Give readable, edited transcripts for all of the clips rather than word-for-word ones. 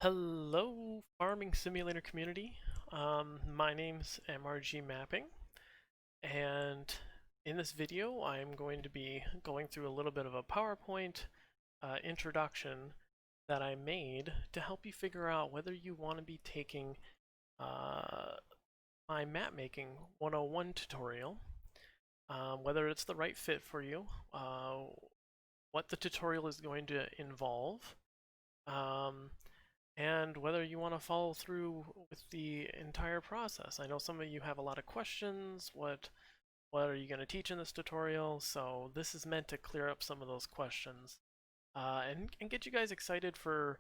Hello, Farming Simulator community. My name's MRG Mapping, and in this video, I'm going to be going through a little bit of a PowerPoint introduction that I made to help you figure out whether you want to be taking uh, my Mapmaking 101 tutorial, whether it's the right fit for you, what the tutorial is going to involve, um, and whether you want to follow through with the entire process. I know some of you have a lot of questions. What are you going to teach in this tutorial? So this is meant to clear up some of those questions and get you guys excited for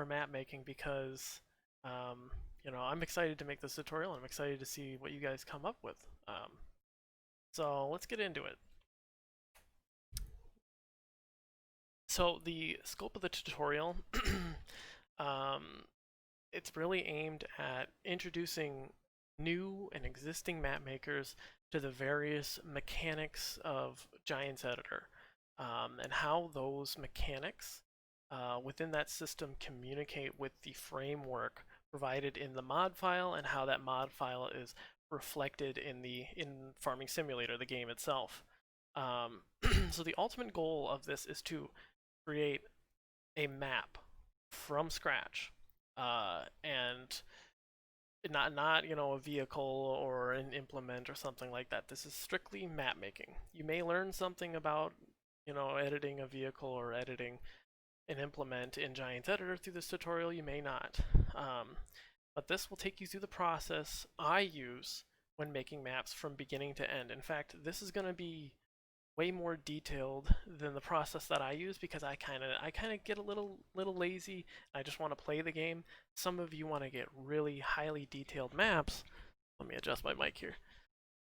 map making because I'm excited to make this tutorial and I'm excited to see what you guys come up with. So let's get into it. So the scope of the tutorial um, it's really aimed at introducing new and existing map makers to the various mechanics of Giants Editor and how those mechanics within that system communicate with the framework provided in the mod file and how that mod file is reflected in Farming Simulator, the game itself. So the ultimate goal of this is to create a map from scratch and not a vehicle or an implement or something like that. This is strictly map making. You may learn something about editing a vehicle or editing an implement in Giants Editor through this tutorial. You may not, but this will take you through the process I use when making maps from beginning to end. In fact, this is going to be way more detailed than the process that I use because I kind of get a little lazy. I just want to play the game. Some of you want to get really highly detailed maps. Let me adjust my mic here.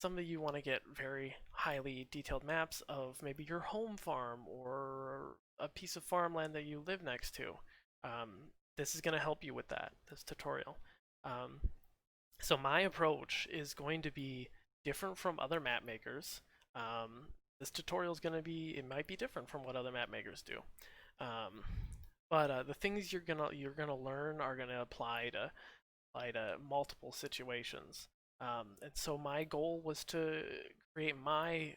Some of you want to get very highly detailed maps of maybe your home farm or a piece of farmland that you live next to. This is going to help you with that, this tutorial. Um, so my approach is going to be different from other map makers. This tutorial is going to be, it might be different from what other map makers do. Um, but the things you're gonna learn are gonna apply to multiple situations. And so my goal was to create my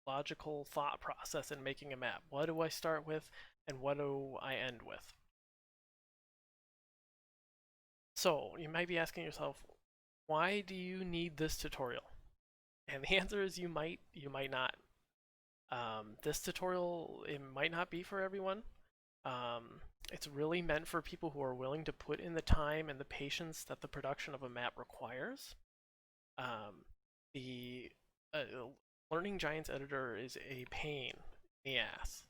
logical thought process in making a map. What do I start with, and what do I end with? So you might be asking yourself, why do you need this tutorial? And the answer is you might not. This tutorial, it might not be for everyone. It's really meant for people who are willing to put in the time and the patience that the production of a map requires. Um, the Learning Giants Editor is a pain in the ass.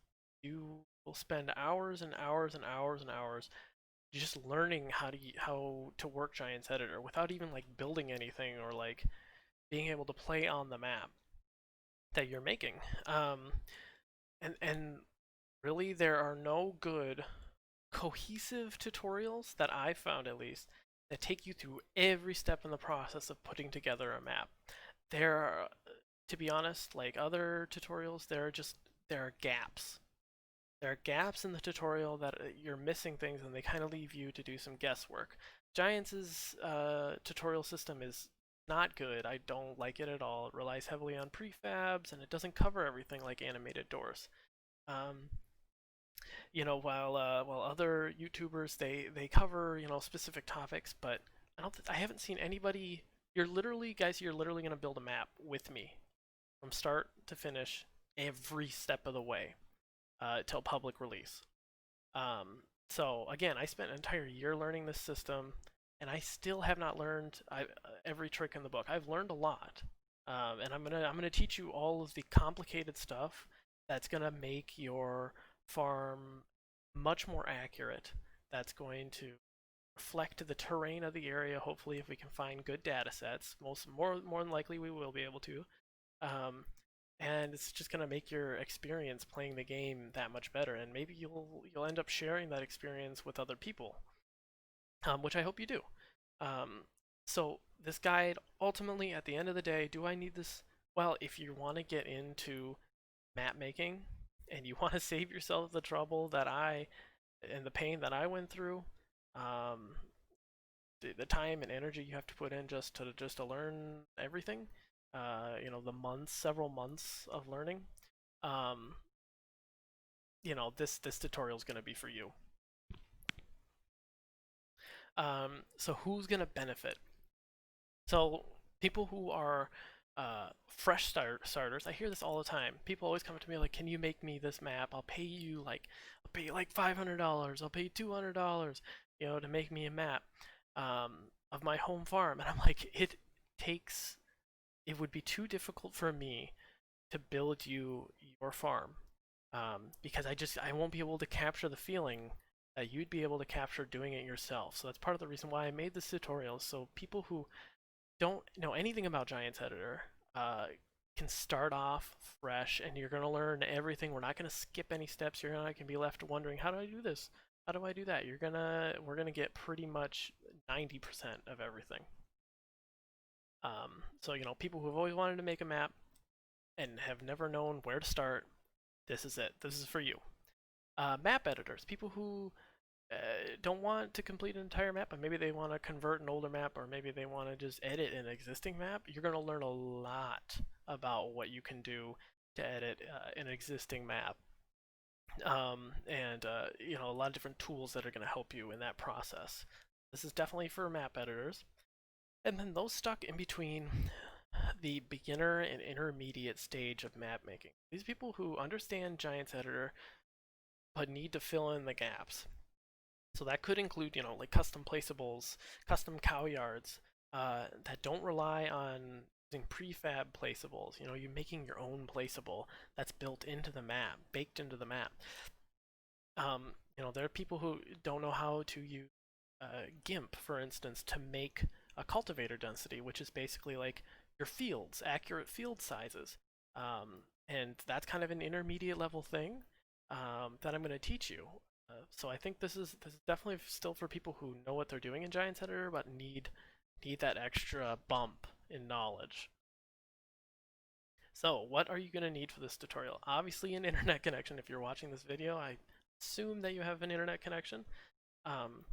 You will spend hours and hours and hours and hours just learning how to work Giants Editor without even like building anything or like being able to play on the map that you're making. Um, and really, there are no good cohesive tutorials that I've found, at least, that take you through every step in the process of putting together a map. There are, to be honest, like other tutorials, there are gaps. There are gaps in the tutorial that you're missing things, and they kind of leave you to do some guesswork. Giants' tutorial system is not good. I don't like it at all. It relies heavily on prefabs, and it doesn't cover everything like animated doors. Um, while other YouTubers they cover specific topics, but I haven't seen anybody. You're literally gonna build a map with me from start to finish, every step of the way till public release. So again, I spent an entire year learning this system, and I still have not learned every trick in the book. I've learned a lot, and I'm gonna teach you all of the complicated stuff that's gonna make your farm much more accurate. That's going to reflect the terrain of the area. Hopefully, if we can find good data sets, more than likely we will be able to. Um, and it's just gonna make your experience playing the game that much better. And maybe you'll end up sharing that experience with other people, which I hope you do. Um, so this guide, ultimately, at the end of the day, do I need this? Well, if you want to get into map making and you want to save yourself the trouble that I and the pain that I went through, Um, the time and energy you have to put in just to learn everything. The months, several months of learning. Um, this tutorial is going to be for you. So who's going to benefit? So people who are starters, I hear this all the time. People always come to me like, "Can you make me this map? I'll pay you like $500. I'll pay you $200, to make me a map of my home farm." And I'm like, takes. It would be too difficult for me to build you your farm, because I won't be able to capture the feeling that you'd be able to capture doing it yourself. So that's part of the reason why I made this tutorial. So people who don't know anything about Giants Editor uh, can start off fresh, and you're going to learn everything. We're not going to skip any steps. You're not going to be left wondering, how do I do this? How do I do that? We're gonna get pretty much 90% of everything. So people who've always wanted to make a map and have never known where to start, this is it. This is for you. Map editors, people who don't want to complete an entire map, but maybe they want to convert an older map, or maybe they want to just edit an existing map. You're going to learn a lot about what you can do to edit an existing map, and a lot of different tools that are going to help you in that process. This is definitely for map editors. And then those stuck in between the beginner and intermediate stage of map making. These people who understand Giants Editor but need to fill in the gaps. So that could include, like custom placeables, custom cow yards that don't rely on using prefab placeables. You're making your own placeable that's built into the map, baked into the map. There are people who don't know how to use GIMP, for instance, to make a cultivator density, which is basically like your fields, accurate field sizes. And that's kind of an intermediate level thing that I'm going to teach you. So I think this is definitely still for people who know what they're doing in Giants Editor, but need that extra bump in knowledge. So what are you going to need for this tutorial? Obviously an internet connection. If you're watching this video, I assume that you have an internet connection. Um,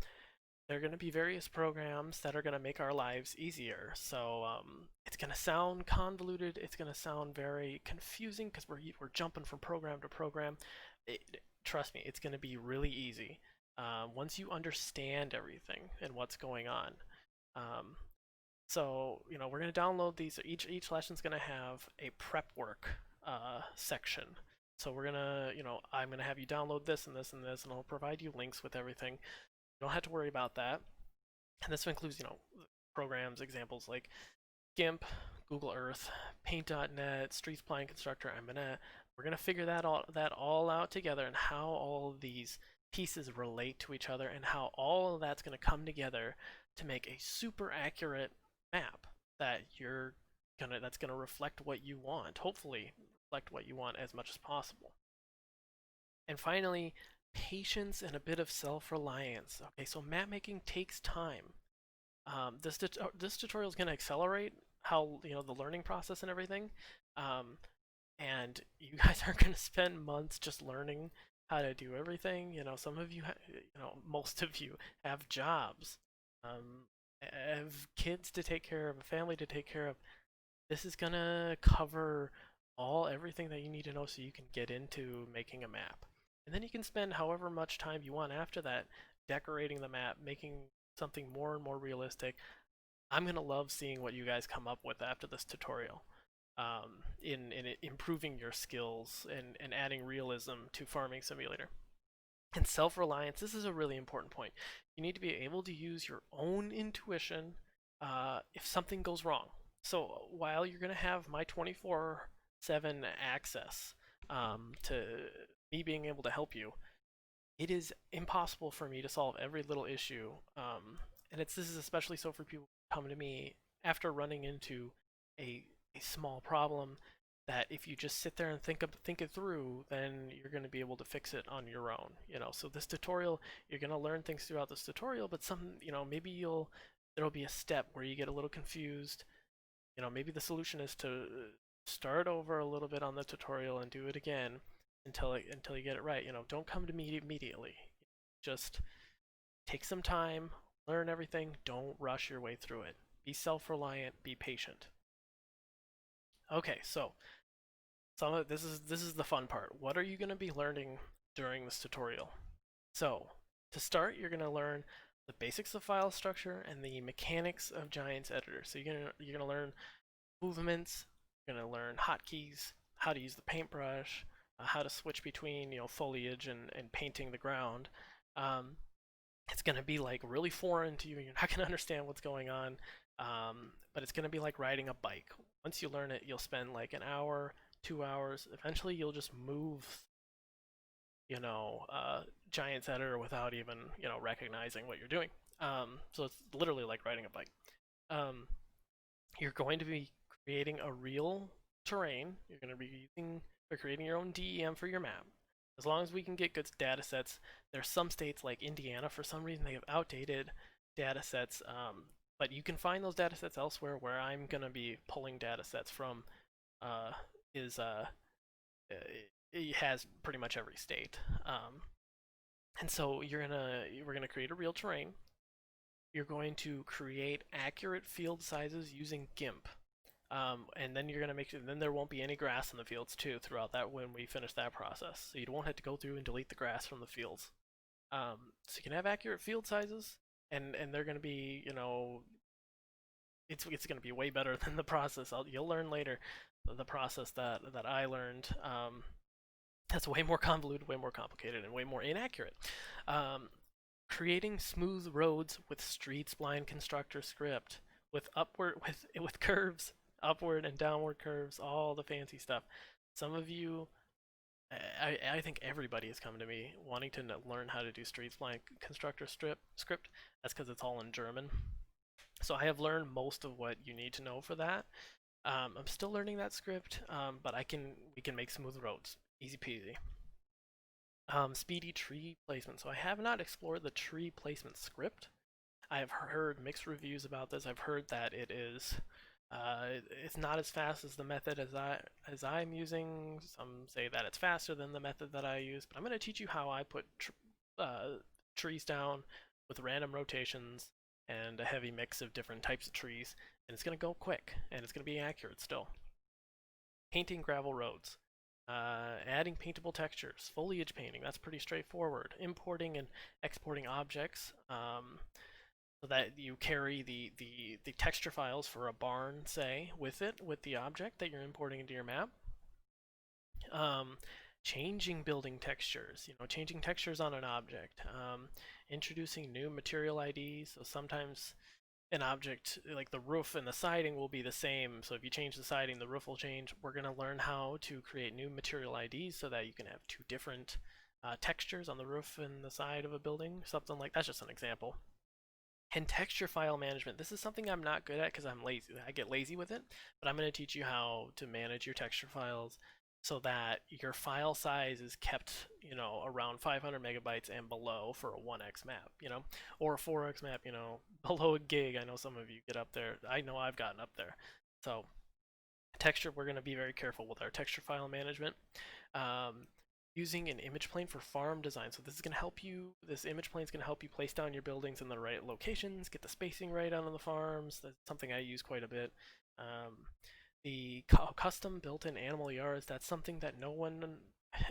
there are going to be various programs that are going to make our lives easier. So it's going to sound convoluted. It's going to sound very confusing because we're jumping from program to program. Trust me, it's going to be really easy once you understand everything and what's going on. Um, so we're going to download these. Each lesson's going to have a prep work section. So we're gonna, I'm gonna have you download this and this and this, and I'll provide you links with everything. You don't have to worry about that. And this includes, programs, examples like GIMP, Google Earth, Paint.net, Street Spline Constructor. We're gonna figure that all out together, and how all of these pieces relate to each other, and how all of that's gonna come together to make a super accurate map that's gonna reflect what you want. Hopefully, reflect what you want as much as possible. And finally, patience and a bit of self-reliance. Okay, so map making takes time. This tutorial is going to accelerate how the learning process and everything, um, and you guys aren't going to spend months just learning how to do everything. Some of you, most of you have jobs, have kids to take care of, a family to take care of. This is going to cover everything that you need to know so you can get into making a map. And then you can spend however much time you want after that decorating the map, making something more and more realistic. I'm going to love seeing what you guys come up with after this tutorial, in improving your skills and adding realism to Farming Simulator. And self-reliance, this is a really important point. You need to be able to use your own intuition if something goes wrong. So while you're going to have my 24/7 access to me being able to help you, it is impossible for me to solve every little issue. And this is especially so for people who come to me after running into a, a small problem that if you just sit there and think it through, then you're going to be able to fix it on your own. So this tutorial, you're going to learn things throughout this tutorial, but maybe there'll be a step where you get a little confused. Maybe the solution is to start over a little bit on the tutorial and do it again until you get it right. Don't come to me immediately. Just Take some time, learn everything, don't rush your way through it. Be self-reliant, be patient. Okay, so this is the fun part. What are you going to be learning during this tutorial? So, to start, you're going to learn the basics of file structure and the mechanics of Giants Editor. So you're going to learn movements, you're going to learn hotkeys, how to use the paintbrush, how to switch between, foliage and painting the ground. Um, it's going to be like really foreign to you. You're not going to understand what's going on, but it's going to be like riding a bike. Once you learn it, you'll spend like an hour, 2 hours. Eventually, you'll just move, you know, uh, Giants Editor without even, recognizing what you're doing. So it's literally like riding a bike. Um, you're going to be creating a real terrain. You're going to be using or creating your own DEM for your map. As long as we can get good data sets, there's some states like Indiana, for some reason they have outdated data sets, but you can find those data sets elsewhere. Where I'm going to be pulling data sets from uh, is it has pretty much every state. And so we're gonna create a real terrain. You're going to create accurate field sizes using GIMP. And then you're going to make sure, then there won't be any grass in the fields too throughout that when we finish that process. So you won't have to go through and delete the grass from the fields. So you can have accurate field sizes, and they're going to be, it's going to be way better than the process. You'll learn later the process that I learned. That's way more convoluted, way more complicated, and way more inaccurate. Um, Creating smooth roads with street spline constructor script with curves, upward and downward curves, all the fancy stuff. Some of you, I think everybody has come to me wanting to learn how to do street spline constructor script. That's because it's all in German. So I have learned most of what you need to know for that. I'm still learning that script, but we can make smooth roads, easy peasy. Speedy tree placement. So I have not explored the tree placement script. I have heard mixed reviews about this. I've heard that it's not as fast as the method as I'm using. Some say that it's faster than the method that I use. But I'm going to teach you how I put trees down with random rotations and a heavy mix of different types of trees, and it's going to go quick and it's going to be accurate still. Painting gravel roads. Adding paintable textures, foliage painting, that's pretty straightforward. Importing and exporting objects, so that you carry the texture files for a barn, say, with the object that you're importing into your map. Um, Changing building textures, changing textures on an object. Introducing new material IDs, so sometimes an object like the roof and the siding will be the same. So if you change the siding, the roof will change. We're going to learn how to create new material IDs so that you can have two different textures on the roof and the side of a building. Something like that's just an example. And texture file management. This is something I'm not good at because I'm lazy. I get lazy with it, but I'm going to teach you how to manage your texture files so that your file size is kept, around 500 megabytes and below for a 1x map, or a 4x map, below a gig. I know some of you get up there. I know I've gotten up there. So texture, we're going to be very careful with our texture file management. Using an image plane for farm design. So this image plane is going to help you place down your buildings in the right locations, get the spacing right on the farms. That's something I use quite a bit. The custom built-in animal yards, that's something that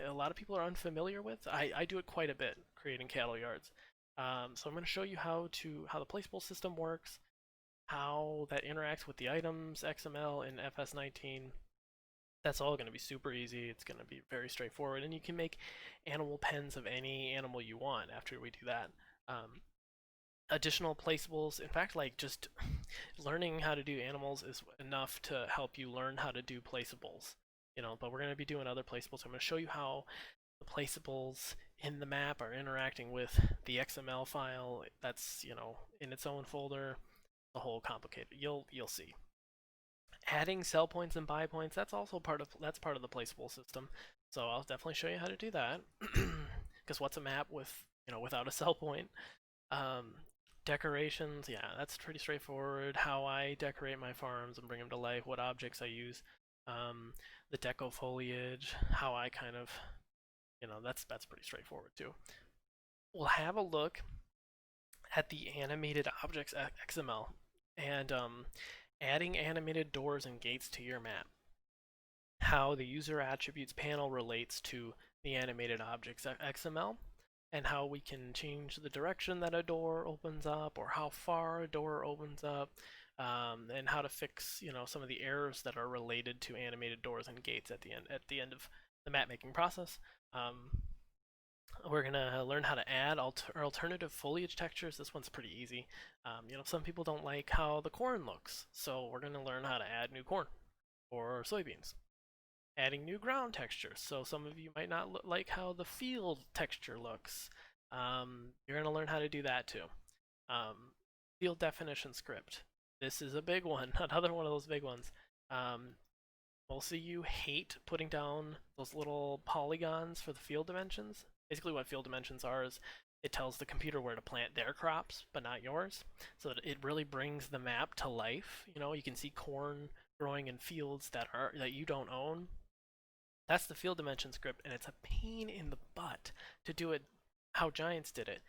a lot of people are unfamiliar with. I do it quite a bit, creating cattle yards. So I'm going to show you how the placeable system works, how that interacts with the items, XML, and FS19. That's all going to be super easy. It's going to be very straightforward, and you can make animal pens of any animal you want after we do that. Additional placeables, in fact, like just learning how to do animals is enough to help you learn how to do placeables. But we're going to be doing other placeables. So I'm going to show you how the placeables in the map are interacting with the XML file that's, in its own folder. The whole complicated. You'll see. Adding sell points and buy points, that's part of the placeable system. So I'll definitely show you how to do that. Because what's a map without a sell point? Decorations, yeah, that's pretty straightforward. How I decorate my farms and bring them to life, what objects I use, the deco foliage, how I kind of, that's pretty straightforward too. We'll have a look at the animated objects XML and adding animated doors and gates to your map. How the user attributes panel relates to the animated objects XML, and how we can change the direction that a door opens up or how far a door opens up, and how to fix some of the errors that are related to animated doors and gates at the end of the map making process. We're gonna learn how to add alternative foliage textures. This one's pretty easy. Some people don't like how the corn looks, so we're gonna learn how to add new corn or soybeans. Adding new ground textures, so some of you might not like how the field texture looks. You're gonna learn how to do that too. Field definition script. This is a big one, another one of those big ones. Most of you hate putting down those little polygons for the field dimensions. Basically what field dimensions are is it tells the computer where to plant their crops, but not yours. So that it really brings the map to life. You can see corn growing in fields that you don't own. That's the field dimension script, and it's a pain in the butt to do it how Giants did it.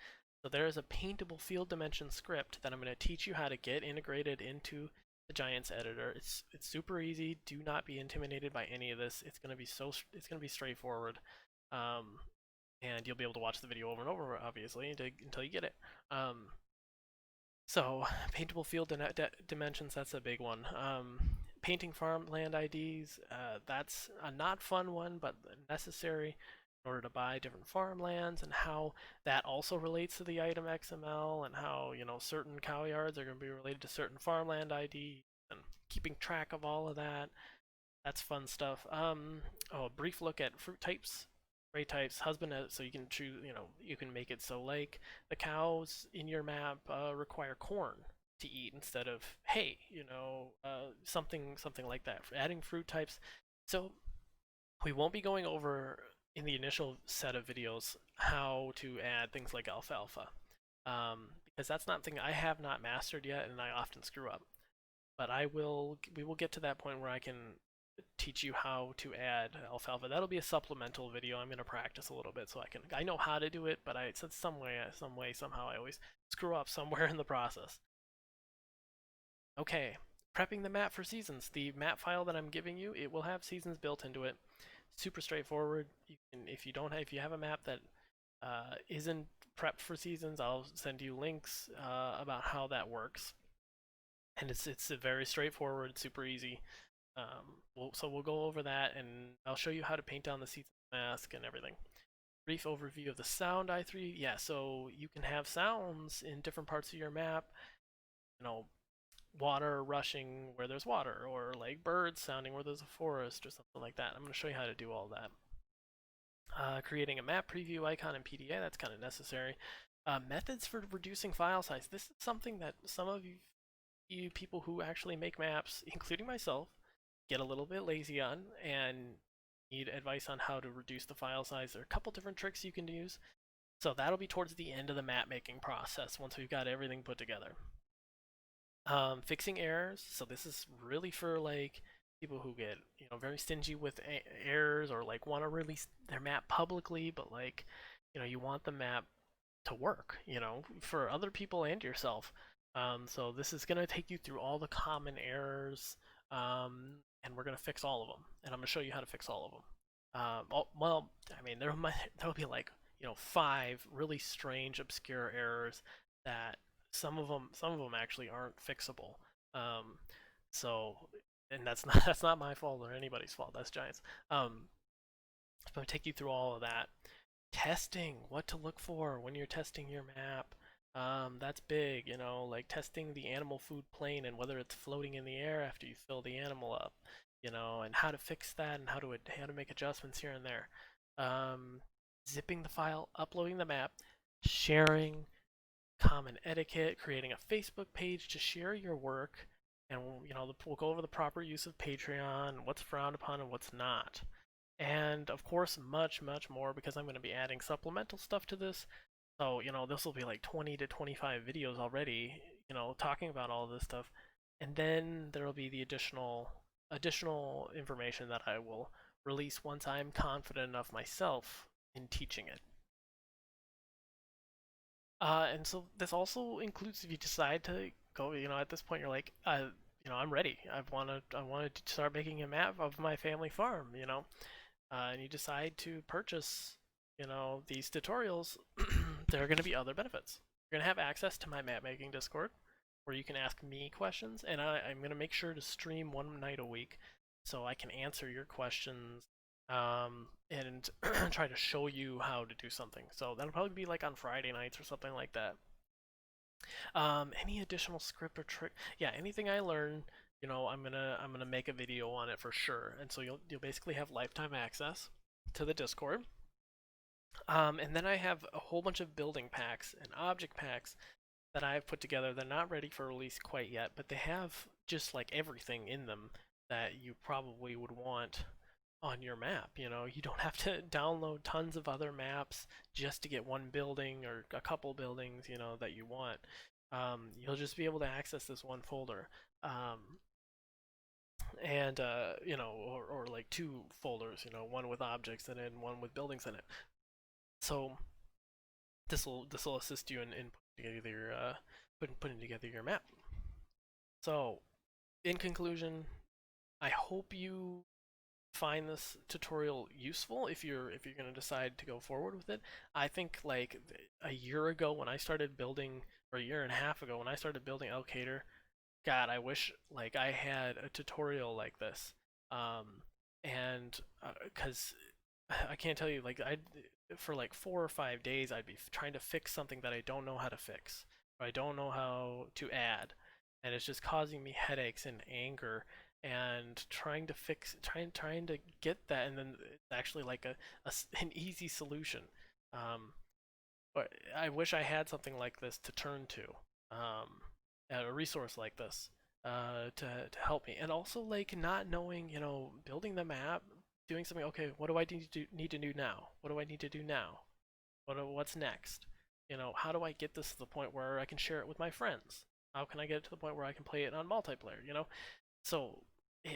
So there is a paintable field dimension script that I'm going to teach you how to get integrated into the Giants editor. It's super easy. Do not be intimidated by any of this. It's going to be straightforward. And you'll be able to watch the video over and over, obviously, until you get it. So paintable field dimensions, that's a big one. Painting farmland IDs, that's a not fun one, but necessary in order to buy different farmlands, and how that also relates to the item XML, and how certain cow yards are going to be related to certain farmland IDs, and keeping track of all of that. That's fun stuff. A brief look at fruit types, trait types, husband, so you can choose. You can make it so like the cows in your map require corn to eat instead of hay. Something like that. For adding fruit types. So we won't be going over in the initial set of videos how to add things like alfalfa, because that's not something I have not mastered yet, and I often screw up. But we will get to that point where I can teach you how to add alfalfa. That'll be a supplemental video. I'm going to practice a little bit so I know how to do it, but I said somehow I always screw up somewhere in the process. Okay, prepping the map for seasons. The map file that I'm giving you, it will have seasons built into it. Super straightforward. If you have a map that isn't prepped for seasons, I'll send you links about how that works. And it's very straightforward, super easy. So we'll go over that, and I'll show you how to paint down the seasons mask and everything. Brief overview of the sound i3. Yeah, so you can have sounds in different parts of your map. Water rushing where there's water, or like birds sounding where there's a forest, or something like that. I'm going to show you how to do all that. Creating a map preview icon in PDA, that's kind of necessary. Methods for reducing file size. This is something that some of you people who actually make maps, including myself, get a little bit lazy on and need advice on how to reduce the file size. There are a couple different tricks you can use. So that'll be towards the end of the map making process once we've got everything put together. Fixing errors. So this is really for like people who get very stingy with errors, or like want to release their map publicly, but like you want the map to work for other people and yourself. So this is going to take you through all the common errors, and we're going to fix all of them, and I'm going to show you how to fix all of them. Well, I mean, there'll be like 5 really strange, obscure errors that some of them actually aren't fixable. So, and that's not my fault or anybody's fault. That's Giants. I'm going to take you through all of that. Testing, what to look for when you're testing your map. That's big, like testing the animal food plane and whether it's floating in the air after you fill the animal up, and how to fix that, and how to make adjustments here and there. Zipping the file, uploading the map, sharing, common etiquette, creating a Facebook page to share your work, and we'll go over the proper use of Patreon, what's frowned upon and what's not. And of course, much, much more, because I'm going to be adding supplemental stuff to this. So, this will be like 20 to 25 videos already, talking about all this stuff. And then there will be the additional information that I will release once I'm confident enough myself in teaching it. And so this also includes if you decide to go, at this point you're like, I'm ready. I want to start making a map of my family farm, and you decide to purchase, these tutorials. There are going to be other benefits. You're going to have access to my map making Discord, where you can ask me questions, and I'm going to make sure to stream one night a week, so I can answer your questions, and try to show you how to do something. So that'll probably be like on Friday nights or something like that. Any additional script or trick? Yeah, anything I learn, I'm gonna make a video on it for sure. And so you'll basically have lifetime access to the Discord. And then I have a whole bunch of building packs and object packs that I've put together. They're not ready for release quite yet, but they have just like everything in them that you probably would want on your map. You don't have to download tons of other maps just to get one building or a couple buildings, that you want. You'll just be able to access this one folder. And or like two folders, one with objects in it and one with buildings in it. So this will assist you in putting together your map. So in conclusion, I hope you find this tutorial useful if you're going to decide to go forward with it. I think like a year ago when I started building, or a year and a half ago when I started building Elkader, God, I wish like I had a tutorial like this. And because I can't tell you, like I for like 4 or 5 days I'd be trying to fix something that I don't know how to fix, or I don't know how to add, and it's just causing me headaches and anger, and trying to get that, and then it's actually like an easy solution. Um, but I wish I had something like this to turn to, a resource like this, to help me, and also like not knowing, building the map, doing something. Okay, what do I need to do now? What do I need to do now? What's next? How do I get this to the point where I can share it with my friends? How can I get it to the point where I can play it on multiplayer? So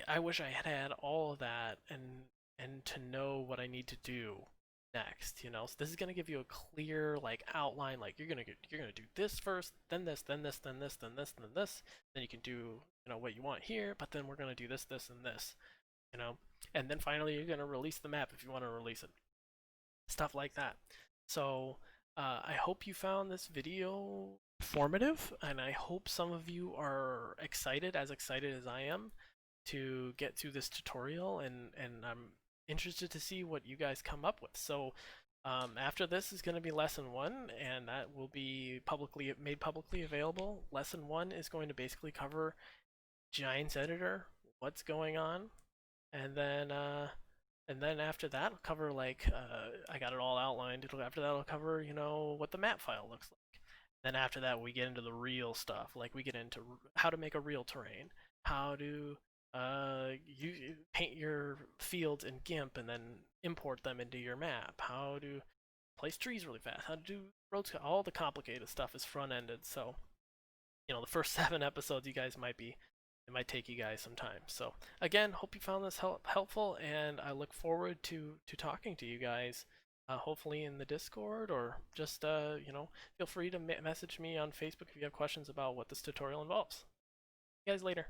I wish I had had all of that, and to know what I need to do next. So this is gonna give you a clear like outline. Like you're gonna do this first, then this, then this, then this, then this, then this. Then you can do what you want here, but then we're gonna do this, this, and this. You know, and then finally you're gonna release the map if you want to release it. Stuff like that. So I hope you found this video informative, and I hope some of you are as excited as I am, to get through this tutorial, and I'm interested to see what you guys come up with. So after this is going to be lesson 1, and that will be made publicly available. Lesson 1 is going to basically cover Giants Editor, what's going on, and then after that, I'll cover like I got it all outlined. After that, I'll cover what the map file looks like. Then after that, we get into the real stuff. Like we get into how to make a real terrain, how to you paint your fields in GIMP and then import them into your map, how to place trees really fast, how to do roads. All the complicated stuff is front ended. So the first 7 episodes, it might take you guys some time. So again, hope you found this helpful, and I look forward to talking to you guys. Hopefully in the Discord, or just feel free to message me on Facebook if you have questions about what this tutorial involves. See you guys later.